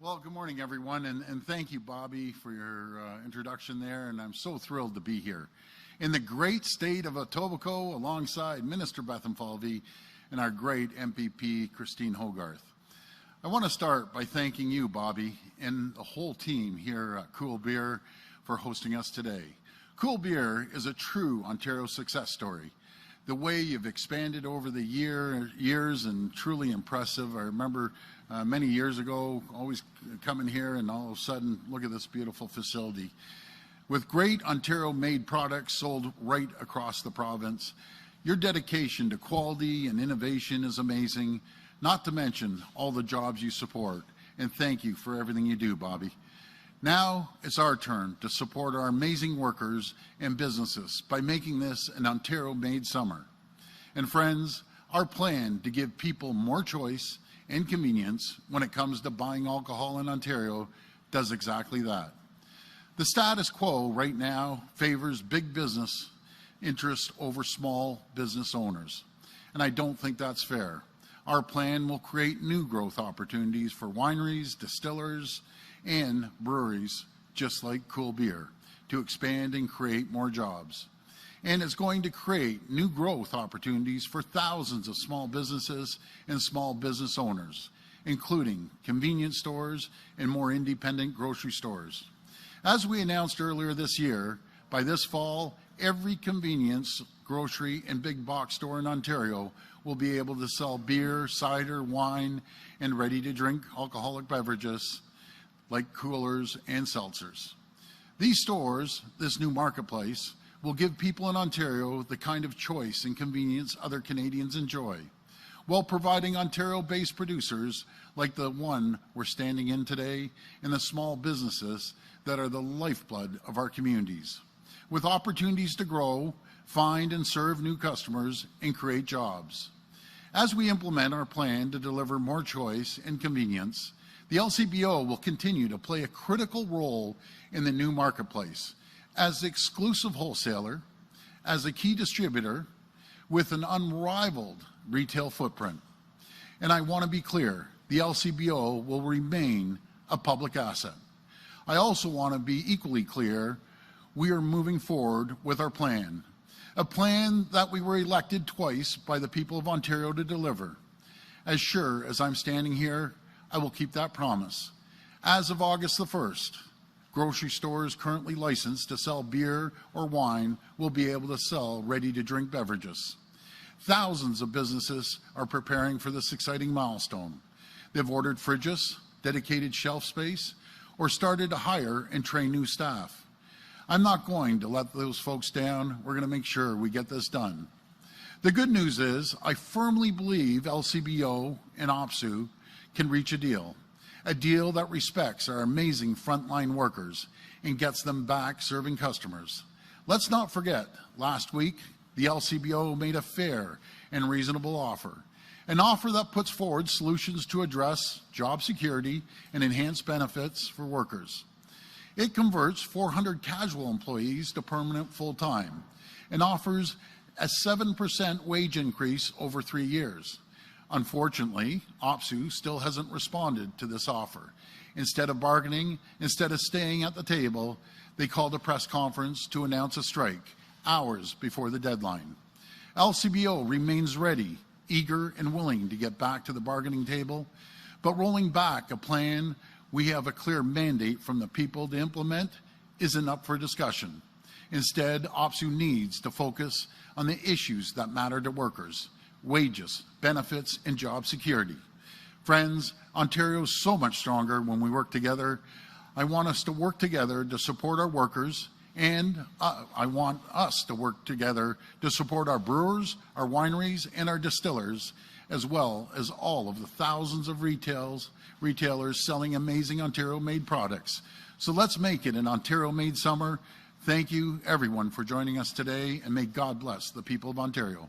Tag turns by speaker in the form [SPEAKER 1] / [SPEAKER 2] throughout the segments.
[SPEAKER 1] Well, good morning, everyone, and thank you, Bobby, for your introduction there, and I'm so thrilled to be here in the great state of Etobicoke alongside Minister Bethlenfalvy and our great MPP, Christine Hogarth. I want to start by thanking you, Bobby, and the whole team here at Cool Beer for hosting us today. Cool Beer is a true Ontario success story. The way you've expanded over the years and truly impressive. I remember many years ago always coming here and all of a sudden look at this beautiful facility. With great Ontario-made products sold right across the province, your dedication to quality and innovation is amazing, not to mention all the jobs you support. And thank you for everything you do, Bobby. Now it's our turn to support our amazing workers and businesses by making this an Ontario-made summer. And friends, our plan to give people more choice and convenience when it comes to buying alcohol in Ontario does exactly that. The status quo right now favors big business interests over small business owners, and I don't think that's fair. Our plan will create new growth opportunities for wineries, distillers, and breweries, just like Cool Beer, to expand and create more jobs. And it's going to create new growth opportunities for thousands of small businesses and small business owners, including convenience stores and more independent grocery stores. As we announced earlier this year, by this fall, every convenience, grocery, and big box store in Ontario will be able to sell beer, cider, wine, and ready-to-drink alcoholic beverages like coolers and seltzers. These stores, this new marketplace, will give people in Ontario the kind of choice and convenience other Canadians enjoy, while providing Ontario-based producers like the one we're standing in today and the small businesses that are the lifeblood of our communities, with opportunities to grow, find and serve new customers, and create jobs. As we implement our plan to deliver more choice and convenience, the LCBO will continue to play a critical role in the new marketplace as the exclusive wholesaler, as a key distributor, with an unrivaled retail footprint. And I want to be clear, the LCBO will remain a public asset. I also want to be equally clear, we are moving forward with our plan, a plan that we were elected twice by the people of Ontario to deliver. As sure as I'm standing here, I will keep that promise. As of August the 1st, grocery stores currently licensed to sell beer or wine will be able to sell ready-to-drink beverages. Thousands of businesses are preparing for this exciting milestone. They've ordered fridges, dedicated shelf space, or started to hire and train new staff. I'm not going to let those folks down. We're going to make sure we get this done. The good news is I firmly believe LCBO and OPSEU can reach a deal that respects our amazing frontline workers and gets them back serving customers. Let's not forget, last week, the LCBO made a fair and reasonable offer, an offer that puts forward solutions to address job security and enhance benefits for workers. It converts 400 casual employees to permanent full-time and offers a 7% wage increase over 3 years. Unfortunately, OPSEU still hasn't responded to this offer. Instead of bargaining, instead of staying at the table, they called a press conference to announce a strike hours before the deadline. LCBO remains ready, eager and willing to get back to the bargaining table, but rolling back a plan we have a clear mandate from the people to implement isn't up for discussion. Instead, OPSEU needs to focus on the issues that matter to workers: wages, benefits, and job security. Friends, Ontario is so much stronger when we work together. I want us to work together to support our workers, and I want us to work together to support our brewers, our wineries, and our distillers, as well as all of the thousands of retailers selling amazing Ontario-made products. So let's make it an Ontario-made summer. Thank you, everyone, for joining us today, and may God bless the people of Ontario.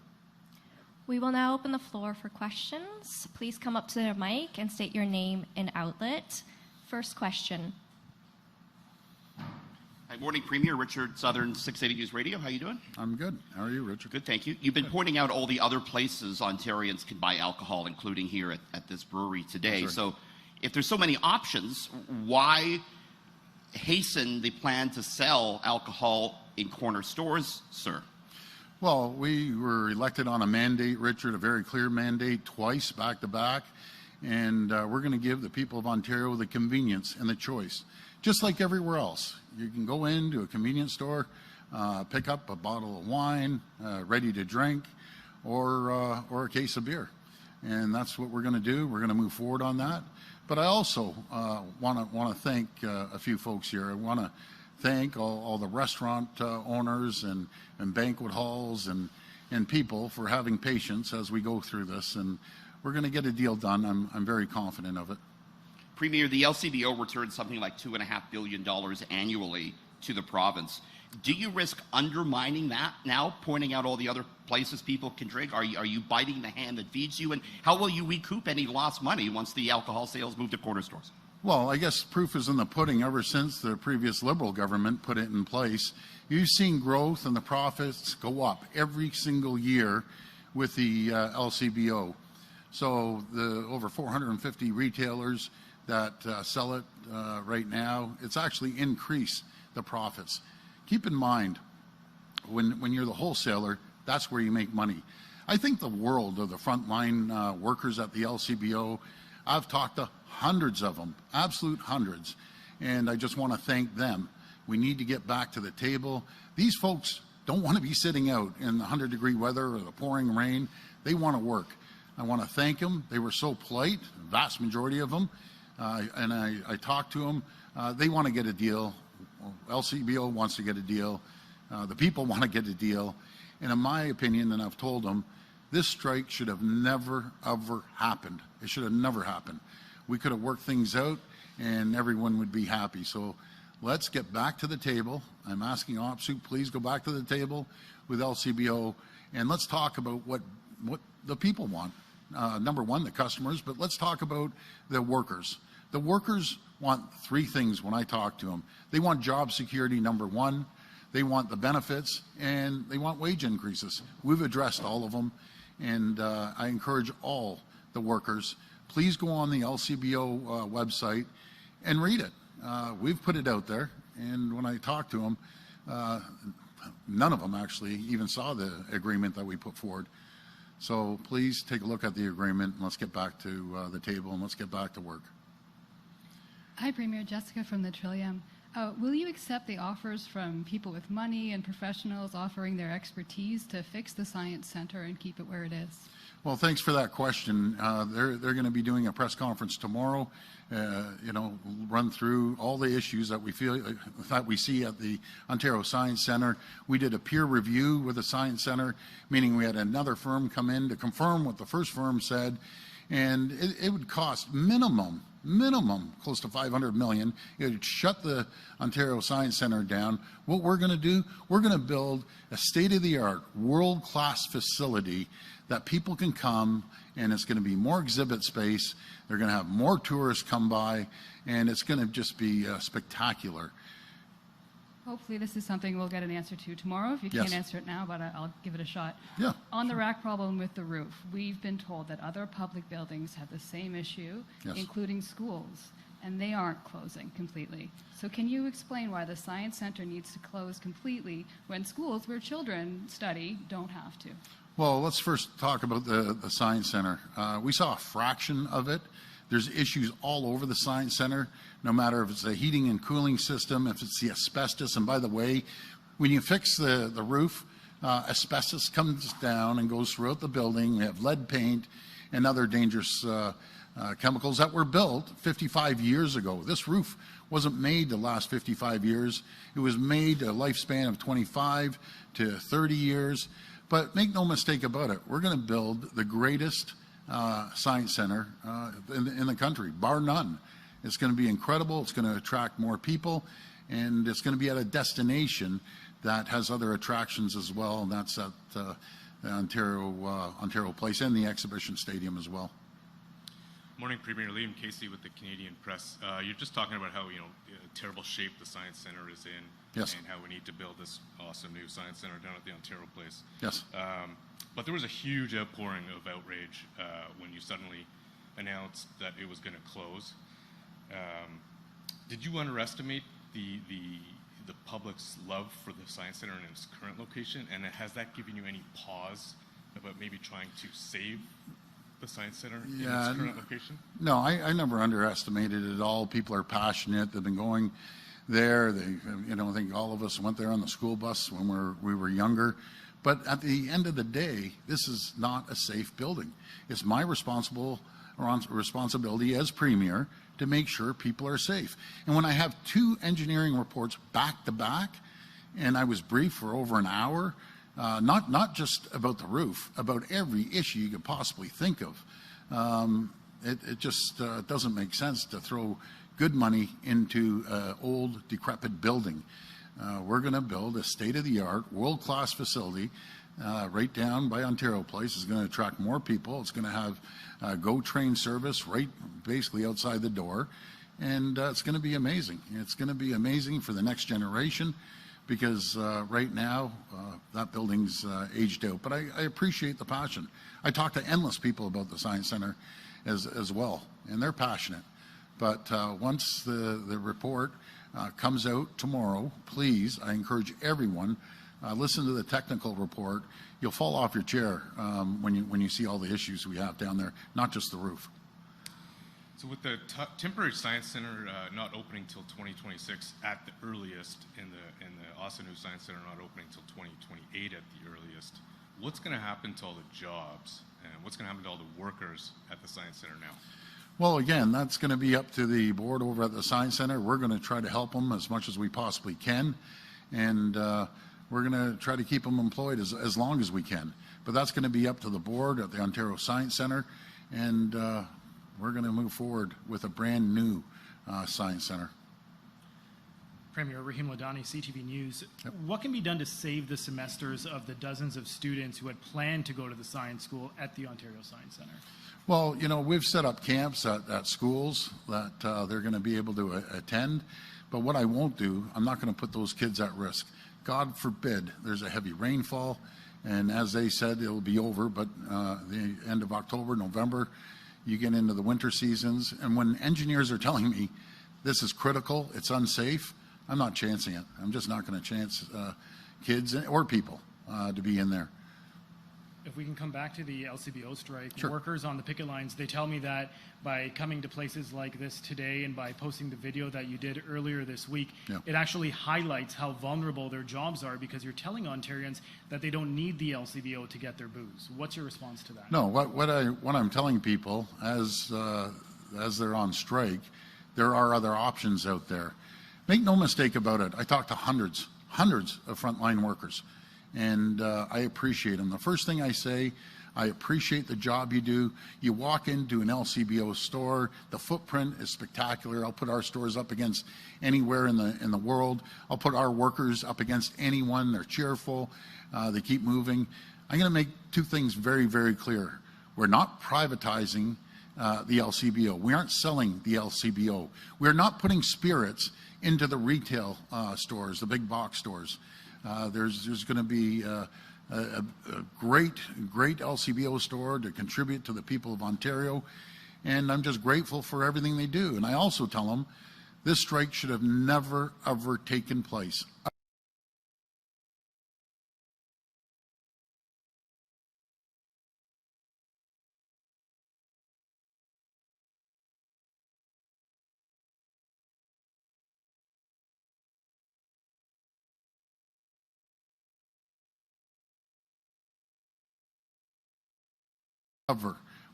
[SPEAKER 2] We will now open the floor for questions. Please come up to the mic and state your name and outlet. First question.
[SPEAKER 3] Hi, morning, Premier. Richard Southern, 680 News Radio. How you doing?
[SPEAKER 1] I'm good. How are you, Richard?
[SPEAKER 3] Good, thank you. You've been pointing out all the other places Ontarians can buy alcohol, including here at this brewery today.
[SPEAKER 1] Right.
[SPEAKER 3] So If there's so many options, why hasten the plan to sell alcohol in corner stores, sir?
[SPEAKER 1] Well, we were elected on a mandate, Richard, a very clear mandate, twice back to back. And we're going to give the people of Ontario the convenience and the choice, just like everywhere else. You can go into a convenience store, pick up a bottle of wine, ready to drink, or a case of beer. And that's what we're going to do. We're going to move forward on that. But I also want to thank a few folks here. I want to thank all the restaurant owners and banquet halls and people for having patience as we go through this. And we're going to get a deal done. I'm very confident of it.
[SPEAKER 3] Premier, the LCBO returns something like $2.5 billion annually to the province. Do you risk undermining that now, pointing out all the other places people can drink? Are you biting the hand that feeds you? And how will you recoup any lost money once the alcohol sales move to corner stores?
[SPEAKER 1] Well, I guess proof is in the pudding. Ever since the previous Liberal government put it in place, you've seen growth and the profits go up every single year with the LCBO. So the over 450 retailers that sell it right now, it's actually increased the profits. Keep in mind, when you're the wholesaler, that's where you make money. I think the world of the frontline workers at the LCBO, I've talked to hundreds of them, absolute hundreds, and I just want to thank them. We need to get back to the table. These folks don't want to be sitting out in the 100-degree weather or the pouring rain. They want to work. I want to thank them. They were so polite, the vast majority of them, and I talked to them. They want to get a deal. LCBO wants to get a deal. The people want to get a deal. And in my opinion, and I've told them, this strike should have never, ever happened. It should have never happened. We could have worked things out and everyone would be happy. So let's get back to the table. I'm asking OPSU, please go back to the table with LCBO and let's talk about what the people want. Number one, the customers, but let's talk about the workers. The workers want three things when I talk to them. They want job security, number one. They want the benefits, and they want wage increases. We've addressed all of them, and I encourage all the workers, please go on the LCBO website and read it. We've put it out there, and when I talk to them, none of them actually even saw the agreement that we put forward. So please take a look at the agreement, and let's get back to the table, and let's get back to work.
[SPEAKER 4] Hi, Premier. Jessica from the Trillium. Will you accept the offers from people with money and professionals offering their expertise to fix the Science Centre and keep it where it is?
[SPEAKER 1] Well, thanks for that question. They're going to be doing a press conference tomorrow, run through all the issues that we see at the Ontario Science Centre. We did a peer review with the Science Centre, meaning we had another firm come in to confirm what the first firm said, and it would cost minimum close to $500 million. It would shut the Ontario Science Centre down. What we're going to do, we're going to build a state-of-the-art, world-class facility that people can come, and it's going to be more exhibit space. They're going to have more tourists come by, and it's going to just be spectacular.
[SPEAKER 4] Hopefully this is something we'll get an answer to tomorrow. If you
[SPEAKER 1] Yes.
[SPEAKER 4] can't answer it now, but I'll give it a shot.
[SPEAKER 1] Yeah,
[SPEAKER 4] On the rack problem with the roof, we've been told that other public buildings have the same issue,
[SPEAKER 1] Yes.
[SPEAKER 4] including schools, and they aren't closing completely. So can you explain why the Science Centre needs to close completely when schools where children study don't have to?
[SPEAKER 1] well, let's first talk about the Science Centre. We saw a fraction of it. There's issues all over the Science Centre, no matter if it's the heating and cooling system, if it's the asbestos. And by the way, when you fix the roof, asbestos comes down and goes throughout the building. We have lead paint and other dangerous chemicals that were built 55 years ago. This roof wasn't made to last 55 years. It was made a lifespan of 25 to 30 years. But make no mistake about it, we're going to build the greatest Science Centre in the country, bar none. It's going to be incredible. It's going to attract more people, and it's going to be at a destination that has other attractions as well, and that's at the Ontario Place and the Exhibition Stadium as well.
[SPEAKER 5] Morning, Premier. Liam Casey with the Canadian Press. You're just talking about how, terrible shape the Science Centre is in,
[SPEAKER 1] Yes.
[SPEAKER 5] and how we need to build this awesome new Science Centre down at the Ontario Place.
[SPEAKER 1] Yes.
[SPEAKER 5] But there was a huge outpouring of outrage when you suddenly announced that it was going to close. did you underestimate the public's love for the Science Center in its current location, and has that given you any pause about maybe trying to save the Science Center in its current location?
[SPEAKER 1] No, I never underestimated it at all. People are passionate. They've been going there. I think all of us went there on the school bus when we were younger. But at the end of the day, this is not a safe building. It's my responsibility as Premier to make sure people are safe. And when I have 2 engineering reports back to back, and I was briefed for over an hour, not just about the roof, about every issue you could possibly think of. It just doesn't make sense to throw good money into an old, decrepit building. We're going to build a state-of-the-art, world-class facility right down by Ontario Place. It's going to attract more people. It's going to have GO train service right basically outside the door. And it's going to be amazing. It's going to be amazing for the next generation, because right now that building's aged out. But I appreciate the passion. I talk to endless people about the Science Center as well, and they're passionate. But once the report comes out tomorrow, please, I encourage everyone, listen to the technical report. You'll fall off your chair when you see all the issues we have down there, not just the roof.
[SPEAKER 5] So with the temporary Science Center not opening till 2026 at the earliest, and the Ossanu Science Center not opening till 2028 at the earliest, what's going to happen to all the jobs, and what's going to happen to all the workers at the Science Center now?
[SPEAKER 1] Well, again, that's going to be up to the board over at the Science Center. We're going to try to help them as much as we possibly can, and we're going to try to keep them employed as long as we can. But that's going to be up to the board at the Ontario Science Center, and we're going to move forward with a brand new Science Center.
[SPEAKER 6] Premier Rahim Ladani, CTV News.
[SPEAKER 1] Yep.
[SPEAKER 6] What can be done to save the semesters of the dozens of students who had planned to go to the science school at the Ontario Science Center?
[SPEAKER 1] Well, we've set up camps at schools that they're going to be able to attend. But what I won't do, I'm not going to put those kids at risk. God forbid there's a heavy rainfall. And as they said, it'll be over. But the end of October, November, you get into the winter seasons. And when engineers are telling me this is critical, it's unsafe, I'm not chancing it. I'm just not going to chance kids or people to be in there.
[SPEAKER 6] If we can come back to the LCBO strike,
[SPEAKER 1] Sure.
[SPEAKER 6] Workers on the picket lines, they tell me that by coming to places like this today and by posting the video that you did earlier this week,
[SPEAKER 1] Yeah.
[SPEAKER 6] it actually highlights how vulnerable their jobs are, because you're telling Ontarians that they don't need the LCBO to get their booze. What's your response to that?
[SPEAKER 1] No, what I'm telling people as they're on strike, there are other options out there. Make no mistake about it. I talked to hundreds of frontline workers, and I appreciate them. The first thing I say, I appreciate the job you do. You walk into an LCBO store, the footprint is spectacular. I'll put our stores up against anywhere in the world. I'll put our workers up against anyone. They're cheerful. They keep moving. I'm going to make 2 things very, very clear. We're not privatizing the LCBO. We aren't selling the LCBO. We're not putting spirits into the retail stores, the big box stores. There's going to be a great LCBO store to contribute to the people of Ontario, and I'm just grateful for everything they do. And I also tell them this strike should have never, ever taken place.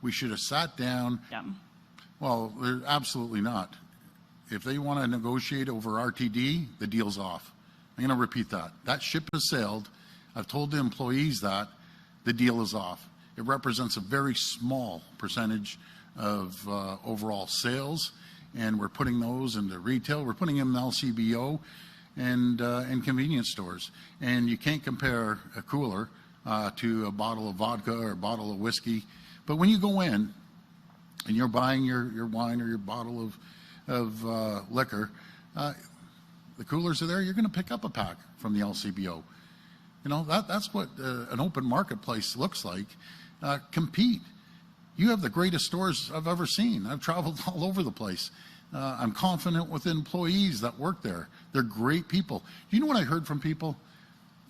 [SPEAKER 1] We should have sat down.
[SPEAKER 7] Yeah.
[SPEAKER 1] Well, they're absolutely not. If they want to negotiate over RTD, the deal's off. I'm going to repeat that. That ship has sailed. I've told the employees that the deal is off. It represents a very small percentage of overall sales, and we're putting those into retail. We're putting them in LCBO and convenience stores. And you can't compare a cooler to a bottle of vodka or a bottle of whiskey. But when you go in and you're buying your wine or your bottle of liquor, the coolers are there, you're going to pick up a pack from the LCBO. That's what an open marketplace looks like. Compete. You have the greatest stores I've ever seen. I've traveled all over the place. I'm confident with employees that work there. They're great people. Do you know what I heard from people?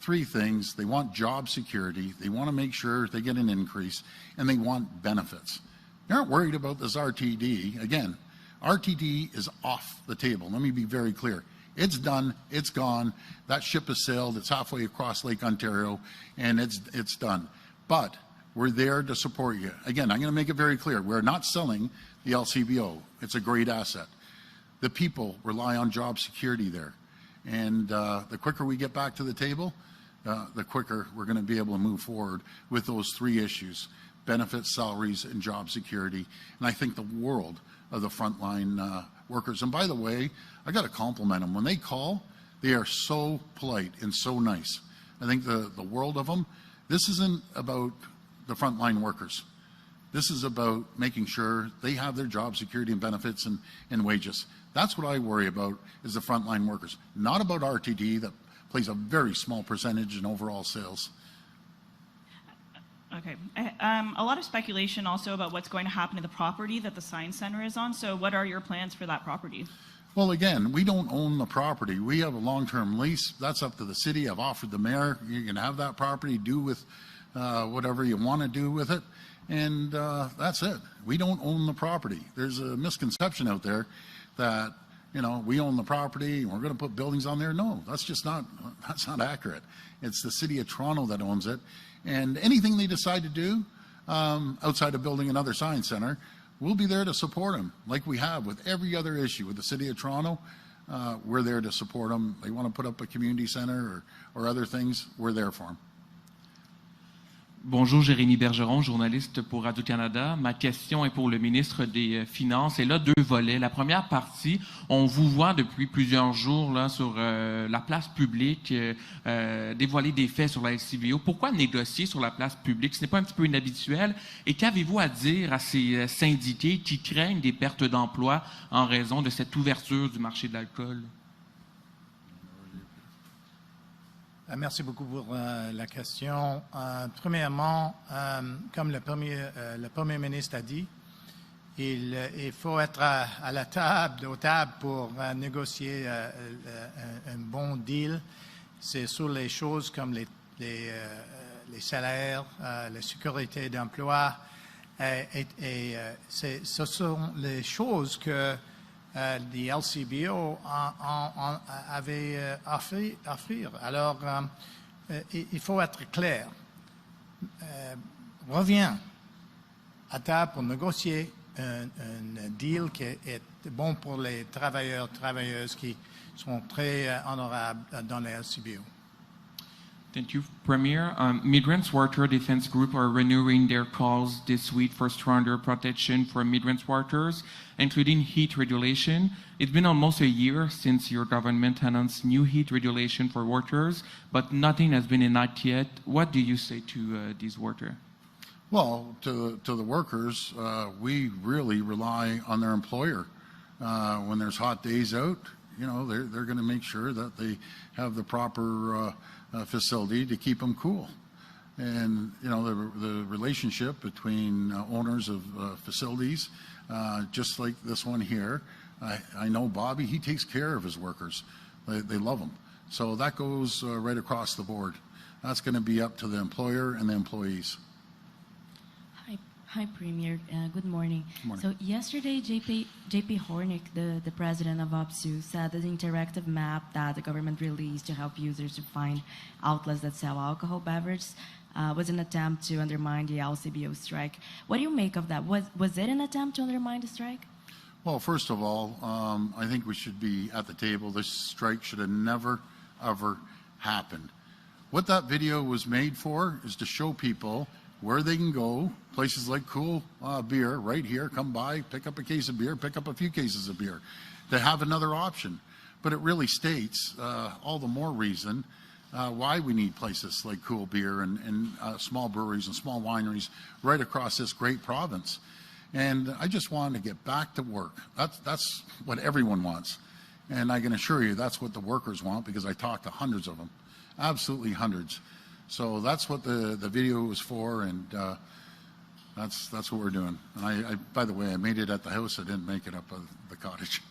[SPEAKER 1] 3 things. They want job security, they want to make sure they get an increase, and they want benefits. They aren't worried about this RTD. Again, RTD is off the table. Let me be very clear. It's done. It's gone. That ship has sailed. It's halfway across Lake Ontario, and it's done. But we're there to support you. Again, I'm going to make it very clear. We're not selling the LCBO. It's a great asset. The people rely on job security there. And the quicker we get back to the table, the quicker we're going to be able to move forward with those 3 issues: benefits, salaries, and job security. And I think the world of the frontline workers. And by the way, I got to compliment them. When they call, they are so polite and so nice. I think the world of them. This isn't about the frontline workers. This is about making sure they have their job security and benefits and wages. That's what I worry about, is the frontline workers, not about RTD that plays a very small percentage in overall sales.
[SPEAKER 7] Okay. A lot of speculation also about what's going to happen to the property that the Science Centre is on. So what are your plans for that property?
[SPEAKER 1] Well, again, we don't own the property. We have a long-term lease. That's up to the city. I've offered the mayor, you can have that property, do with whatever you want to do with it. And that's it. We don't own the property. There's a misconception out there that, you know, we own the property and we're going to put buildings on there. No, that's not accurate. It's the city of Toronto that owns it. And anything they decide to do outside of building another science center, we'll be there to support them, like we have with every other issue with the city of Toronto. We're there to support them. They want to put up a community center or other things, we're there for them.
[SPEAKER 8] Bonjour, Jérémy Bergeron, journaliste pour Radio-Canada. Ma question est pour le ministre des Finances. Et là, 2 volets. La première partie, on vous voit depuis plusieurs jours là, sur la place publique dévoiler des faits sur la LCBO. Pourquoi négocier sur la place publique? Ce n'est pas un petit peu inhabituel? Et qu'avez-vous à dire à ces syndiqués qui craignent des pertes d'emploi en raison de cette ouverture du marché de l'alcool?
[SPEAKER 9] Merci beaucoup pour la question. Premièrement, comme le Premier ministre a dit, il faut être à la table, aux tables pour négocier un bon deal. C'est sur les choses comme les salaires, la sécurité d'emploi. Ce sont les choses que the LCBO avait offrir. Alors, il faut être clair. Reviens à table pour négocier un deal qui est bon pour les travailleurs, travailleuses qui sont très honorables dans la LCBO.
[SPEAKER 8] Thank you, Premier. Migrants Worker Defense Group are renewing their calls this week for stronger protection for migrant workers, including heat regulation. It's been almost a year since your government announced new heat regulation for workers, but nothing has been enacted yet. What do you say to these workers?
[SPEAKER 1] Well, to the workers, we really rely on their employer. When there's hot days out, you know, they're going to make sure that they have the proper facility to keep them cool. And, you know, the relationship between owners of facilities, just like this one here, I know Bobby, he takes care of his workers. They love him. So that goes right across the board. That's going to be up to the employer and the employees.
[SPEAKER 10] Hi, Premier. Good morning.
[SPEAKER 1] Good morning.
[SPEAKER 10] So yesterday, JP Hornick, the president of OPSU, said that the interactive map that the government released to help users to find outlets that sell alcohol beverages was an attempt to undermine the LCBO strike. What do you make of that? Was it an attempt to undermine the strike?
[SPEAKER 1] Well, first of all, I think we should be at the table. This strike should have never, ever happened. What that video was made for is to show people where they can go, places like Cool Beer, right here, come by, pick up a case of beer, pick up a few cases of beer, to have another option. But it really states all the more reason why we need places like Cool Beer and small breweries and small wineries right across this great province. And I just wanted to get back to work. That's what everyone wants. And I can assure you that's what the workers want, because I talked to hundreds of them, absolutely hundreds. So that's what the video was for, and that's what we're doing. And I, by the way, I made it at the house. I didn't make it up at the cottage.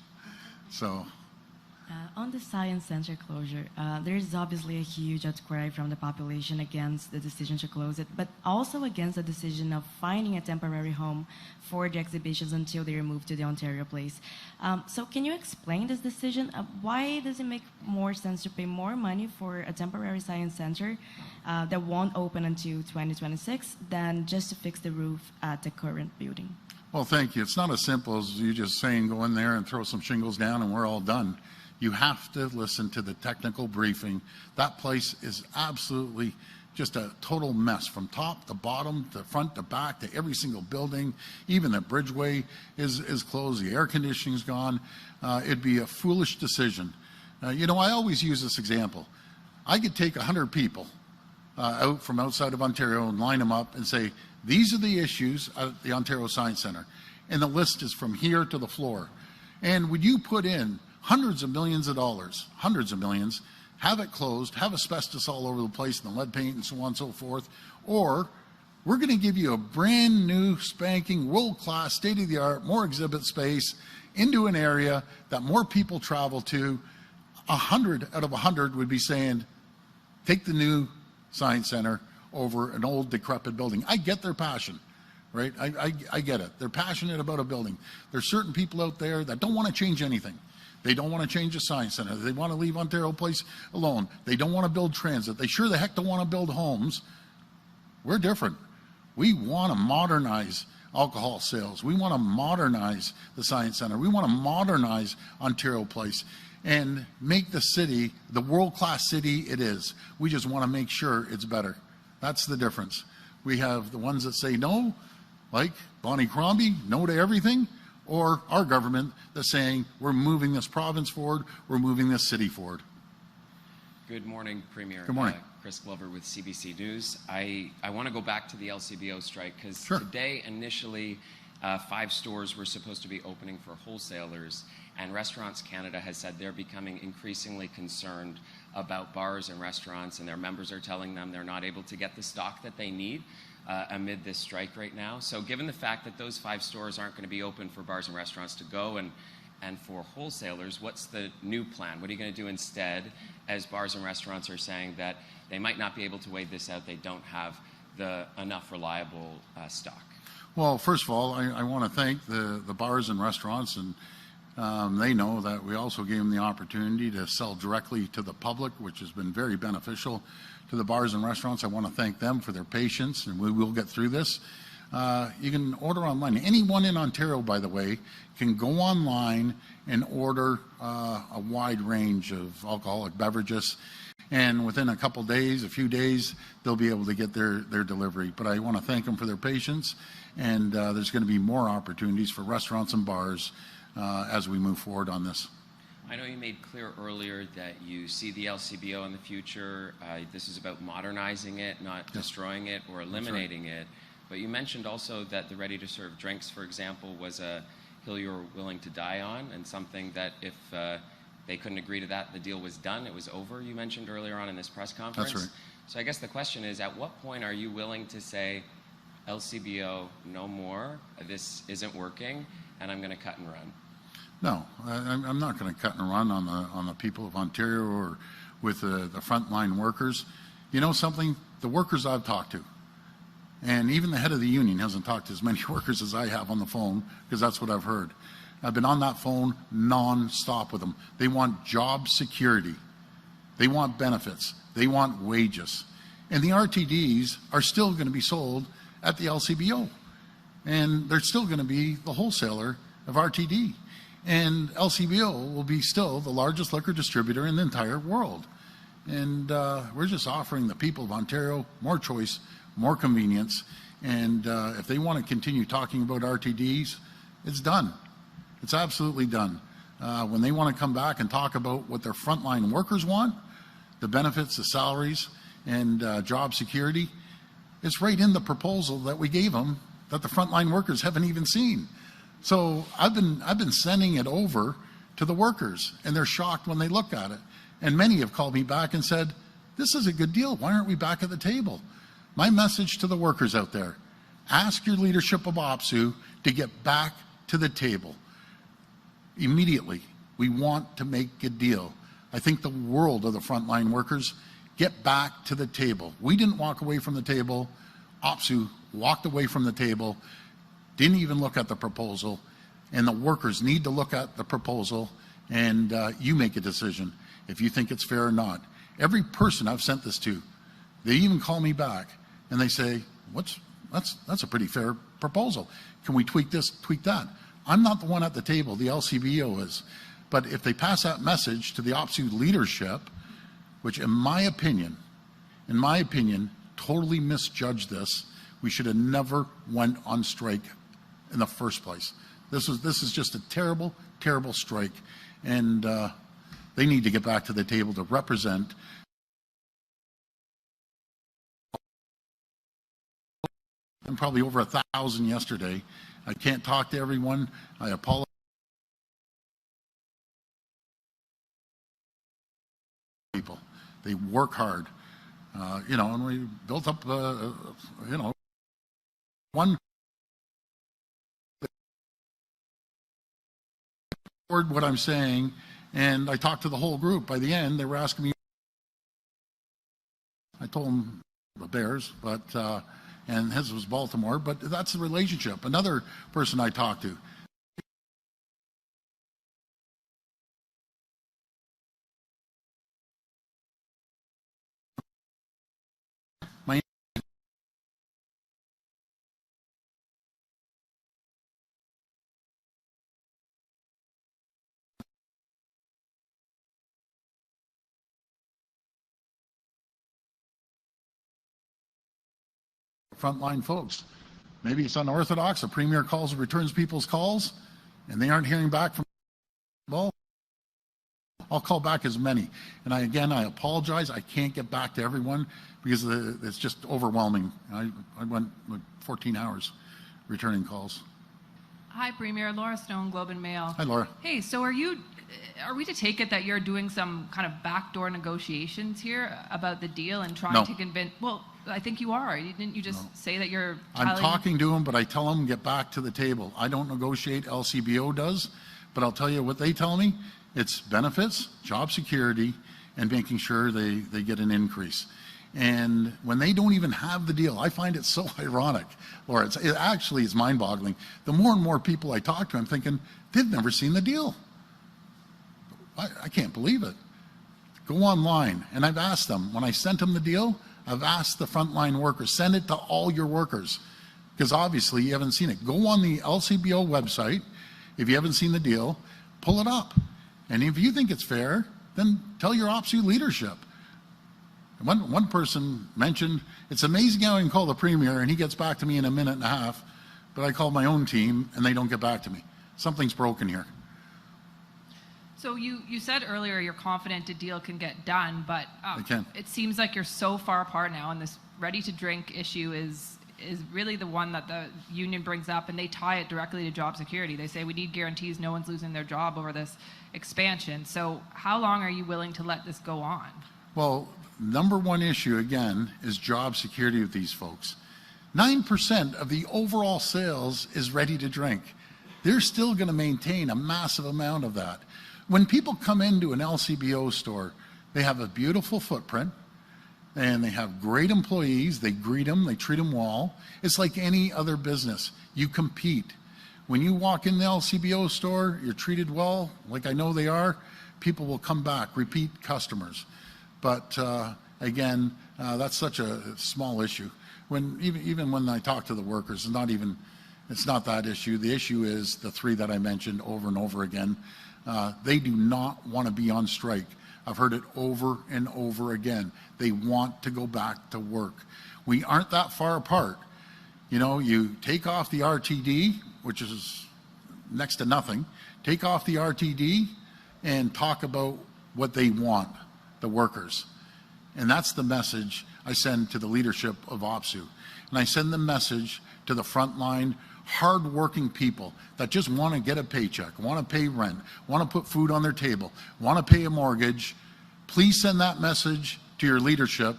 [SPEAKER 1] So,
[SPEAKER 10] On the Science Center closure, there is obviously a huge outcry from the population against the decision to close it, but also against the decision of finding a temporary home for the exhibitions until they are moved to the Ontario Place. So can you explain this decision? Why does it make more sense to pay more money for a temporary science center that won't open until 2026 than just to fix the roof at the current building?
[SPEAKER 1] well, thank you. It's not as simple as you just saying go in there and throw some shingles down and we're all done. You have to listen to the technical briefing. That place is absolutely just a total mess from top to bottom, to front to back, to every single building. Even the bridgeway is closed. The air conditioning's gone. It'd be a foolish decision. I always use this example. I could take 100 people out from outside of Ontario and line them up and say, these are the issues at the Ontario Science Centre. And the list is from here to the floor. And would you put in hundreds of millions of dollars, hundreds of millions, have it closed, have asbestos all over the place and the lead paint and so on and so forth, or we're going to give you a brand new, spanking, world-class, state-of-the-art, more exhibit space into an area that more people travel to. 100 out of 100 would be saying, take the new Science Center over an old, decrepit building. I get their passion. Right? I get it. They're passionate about a building. There's certain people out there that don't want to change anything. They don't want to change the Science Center. They want to leave Ontario Place alone. They don't want to build transit. They sure the heck don't want to build homes. We're different. We want to modernize alcohol sales. We want to modernize the Science Center. We want to modernize Ontario Place and make the city the world-class city it is. We just want to make sure it's better. That's the difference. We have the ones that say no, like Bonnie Crombie, no to everything, or our government that's saying we're moving this province forward, we're moving this city forward.
[SPEAKER 11] Good morning, Premier.
[SPEAKER 1] Good morning.
[SPEAKER 11] Chris Glover with CBC News. I want to go back to the LCBO strike because today initially 5 stores were supposed to be opening for wholesalers, and Restaurants Canada has said they're becoming increasingly concerned about bars and restaurants, and their members are telling them they're not able to get the stock that they need amid this strike right now. So given the fact that those 5 stores aren't going to be open for bars and restaurants to go and for wholesalers, what's the new plan? What are you going to do instead, as bars and restaurants are saying that they might not be able to wait this out, they don't have enough reliable stock?
[SPEAKER 1] Well, first of all, I want to thank the bars and restaurants, and they know that we also gave them the opportunity to sell directly to the public, which has been very beneficial to the bars and restaurants. I want to thank them for their patience, and we will get through this. You can order online. Anyone in Ontario, by the way, can go online and order a wide range of alcoholic beverages, and within a couple days, a few days, they'll be able to get their delivery. But I want to thank them for their patience, and there's going to be more opportunities for restaurants and bars as we move forward on this.
[SPEAKER 11] I know you made clear earlier that you see the LCBO in the future. This is about modernizing it, not destroying it or eliminating it. But you mentioned also that the ready-to-serve drinks, for example, was a hill you were willing to die on, and something that if they couldn't agree to that, the deal was done, it was over, you mentioned earlier on in this press conference.
[SPEAKER 1] That's right.
[SPEAKER 11] So I guess the question is, at what point are you willing to say, LCBO, no more, this isn't working, and I'm going to cut and run?
[SPEAKER 1] No, I'm not going to cut and run on the people of Ontario or with the frontline workers. You know something? The workers I've talked to, and even the head of the union hasn't talked to as many workers as I have on the phone, because that's what I've heard. I've been on that phone non-stop with them. They want job security. They want benefits. They want wages. And the RTDs are still going to be sold at the LCBO. And they're still going to be the wholesaler of RTD. And LCBO will be still the largest liquor distributor in the entire world. And we're just offering the people of Ontario more choice, more convenience. And if they want to continue talking about RTDs, it's done. It's absolutely done. When they want to come back and talk about what their frontline workers want, the benefits, the salaries, and job security, it's right in the proposal that we gave them that the frontline workers haven't even seen. So I've been sending it over to the workers, and they're shocked when they look at it. And many have called me back and said, this is a good deal. Why aren't we back at the table? My message to the workers out there, ask your leadership of OPSU to get back to the table immediately. We want to make a deal. I think the world of the frontline workers. Get back to the table. We didn't walk away from the table. OPSEU walked away from the table, didn't even look at the proposal, and the workers need to look at the proposal, and you make a decision if you think it's fair or not. Every person I've sent this to, they even call me back, and they say, that's a pretty fair proposal. Can we tweak this, tweak that? I'm not the one at the table, the LCBO is. But if they pass that message to the OPSEU leadership, which in my opinion, totally misjudged this. We should have never went on strike in the first place. This is just a terrible, terrible strike, and they need to get back to the table to represent. And probably over 1,000 yesterday. I can't talk to everyone. I apologize. People. They work hard, and we built up, one what I'm saying, and I talked to the whole group. By the end, they were asking me. I told them the Bears, but and his was Baltimore, but that's the relationship. Another person I talked to. Frontline folks. Maybe it's unorthodox. A premier calls and returns people's calls, and they aren't hearing back from. Well, I'll call back as many. And I apologize. I can't get back to everyone because it's just overwhelming. I went like 14 hours returning calls.
[SPEAKER 12] Hi, Premier. Laura Stone, Globe and Mail.
[SPEAKER 1] Hi, Laura.
[SPEAKER 12] Hey, so are we to take it that you're doing some kind of backdoor negotiations here about the deal and trying to convince? Well, I think you are. Didn't you just say that you're
[SPEAKER 1] I'm talking to them, but I tell them get back to the table. I don't negotiate, LCBO does, but I'll tell you what they tell me. It's benefits, job security, and making sure they get an increase. And when they don't even have the deal, I find it so ironic, Laura. It actually is mind-boggling. The more and more people I talk to, I'm thinking, they've never seen the deal. I can't believe it. Go online, and I've asked them, when I sent them the deal, I've asked the frontline workers, send it to all your workers, because obviously you haven't seen it. Go on the LCBO website, if you haven't seen the deal, pull it up. And if you think it's fair, then tell your OPSEU leadership. One person mentioned, it's amazing how I can call the Premier and he gets back to me in a minute and a half, but I call my own team and they don't get back to me. Something's broken here.
[SPEAKER 12] So you said earlier you're confident a deal can get done, but
[SPEAKER 1] it
[SPEAKER 12] seems like you're so far apart now, and this ready-to-drink issue is really the one that the union brings up, and they tie it directly to job security. They say we need guarantees no one's losing their job over this expansion. So how long are you willing to let this go on?
[SPEAKER 1] Well, number one issue, again, is job security with these folks. 9% of the overall sales is ready to drink. They're still going to maintain a massive amount of that. When people come into an LCBO store, they have a beautiful footprint, and they have great employees. They greet them, they treat them well. It's like any other business. You compete. When you walk in the LCBO store, you're treated well, like I know they are, people will come back, repeat customers. But again, that's such a small issue. Even when I talk to the workers, it's not that issue. The issue is the three that I mentioned over and over again. They do not want to be on strike. I've heard it over and over again. They want to go back to work. We aren't that far apart. You take off the RTD, which is next to nothing, take off the RTD and talk about what they want, the workers. And that's the message I send to the leadership of OPSEU. And I send the message to the frontline, hard-working people that just want to get a paycheck, want to pay rent, want to put food on their table, want to pay a mortgage. Please send that message to your leadership.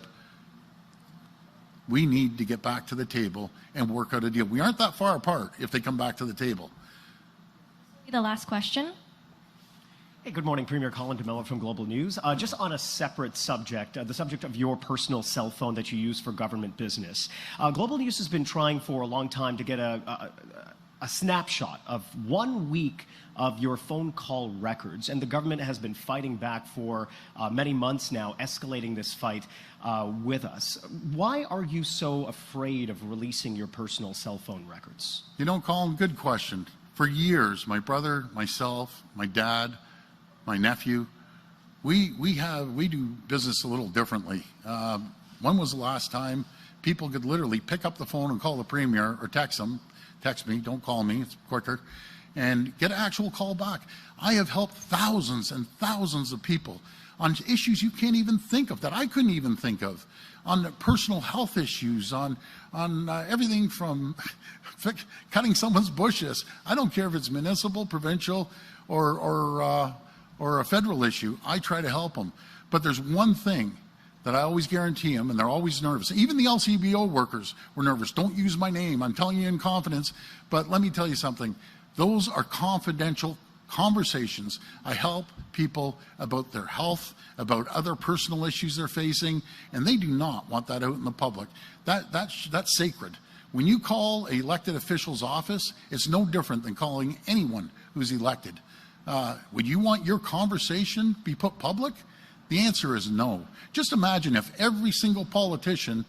[SPEAKER 1] We need to get back to the table and work out a deal. We aren't that far apart if they come back to the table.
[SPEAKER 2] The last question.
[SPEAKER 13] Hey, good morning, Premier Colin DeMello from Global News. Just on a separate subject, the subject of your personal cell phone that you use for government business. Global News has been trying for a long time to get a snapshot of 1 week of your phone call records, and the government has been fighting back for many months now, escalating this fight with us. Why are you so afraid of releasing your personal cell phone records?
[SPEAKER 1] You know, Colin, good question. For years, my brother, myself, my dad, my nephew, we do business a little differently. When was the last time people could literally pick up the phone and call the Premier or text me, don't call me, it's quicker, and get an actual call back? I have helped thousands and thousands of people on issues you can't even think of, that I couldn't even think of, on personal health issues, on everything from cutting someone's bushes. I don't care if it's municipal, provincial, or a federal issue. I try to help them. But there's one thing that I always guarantee them, and they're always nervous. Even the LCBO workers were nervous. Don't use my name. I'm telling you in confidence. But let me tell you something. Those are confidential conversations. I help people about their health, about other personal issues they're facing, and they do not want that out in the public. That's sacred. When you call an elected official's office, it's no different than calling anyone who's elected. Would you want your conversation be put public? The answer is no. Just imagine if every single politician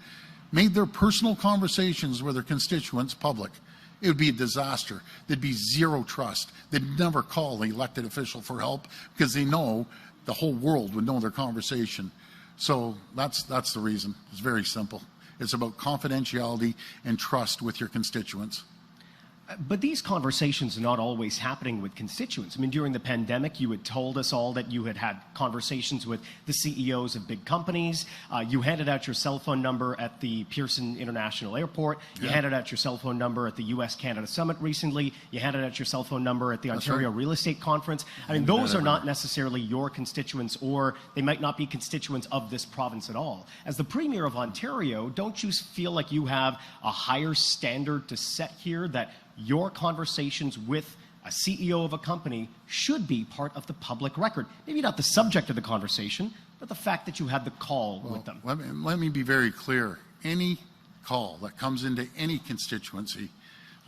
[SPEAKER 1] made their personal conversations with their constituents public. It would be a disaster. There'd be zero trust. They'd never call the elected official for help because they know the whole world would know their conversation. So that's the reason. It's very simple. It's about confidentiality and trust with your constituents.
[SPEAKER 13] But these conversations are not always happening with constituents. I mean, during the pandemic, you had told us all that you had had conversations with the CEOs of big companies. You handed out your cell phone number at the Pearson International Airport. You handed out your cell phone number at the U.S.-Canada Summit recently. You handed out your cell phone number at the Ontario Real Estate Conference. I mean, those are not necessarily your constituents, or they might not be constituents of this province at all. As the Premier of Ontario, don't you feel like you have a higher standard to set here, that your conversations with a CEO of a company should be part of the public record? Maybe not the subject of the conversation, but the fact that you had the call with them.
[SPEAKER 1] Let me be very clear. Any call that comes into any constituency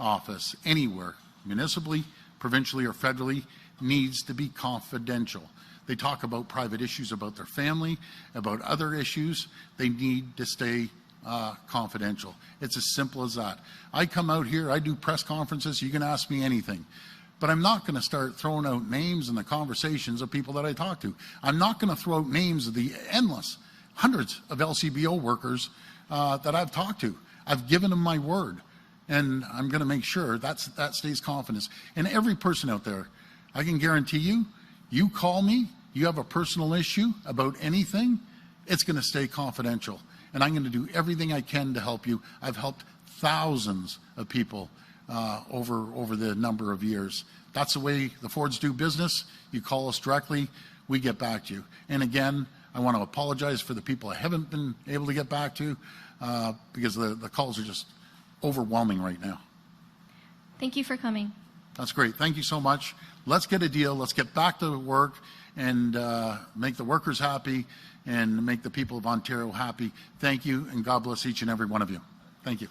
[SPEAKER 1] office, anywhere, municipally, provincially, or federally, needs to be confidential. They talk about private issues about their family, about other issues. They need to stay confidential. It's as simple as that. I come out here, I do press conferences, you can ask me anything. But I'm not going to start throwing out names in the conversations of people that I talk to. I'm not going to throw out names of the hundreds of LCBO workers that I've talked to. I've given them my word, and I'm going to make sure that stays confidence. And every person out there, I can guarantee you, you call me, you have a personal issue about anything, it's going to stay confidential. And I'm going to do everything I can to help you. I've helped thousands of people over the number of years. That's the way the Fords do business. You call us directly, we get back to you. And again, I want to apologize for the people I haven't been able to get back to because the calls are just overwhelming right now.
[SPEAKER 2] Thank you for coming.
[SPEAKER 1] That's great. Thank you so much. Let's get a deal. Let's get back to work and make the workers happy and make the people of Ontario happy. Thank you, and God bless each and every one of you. Thank you.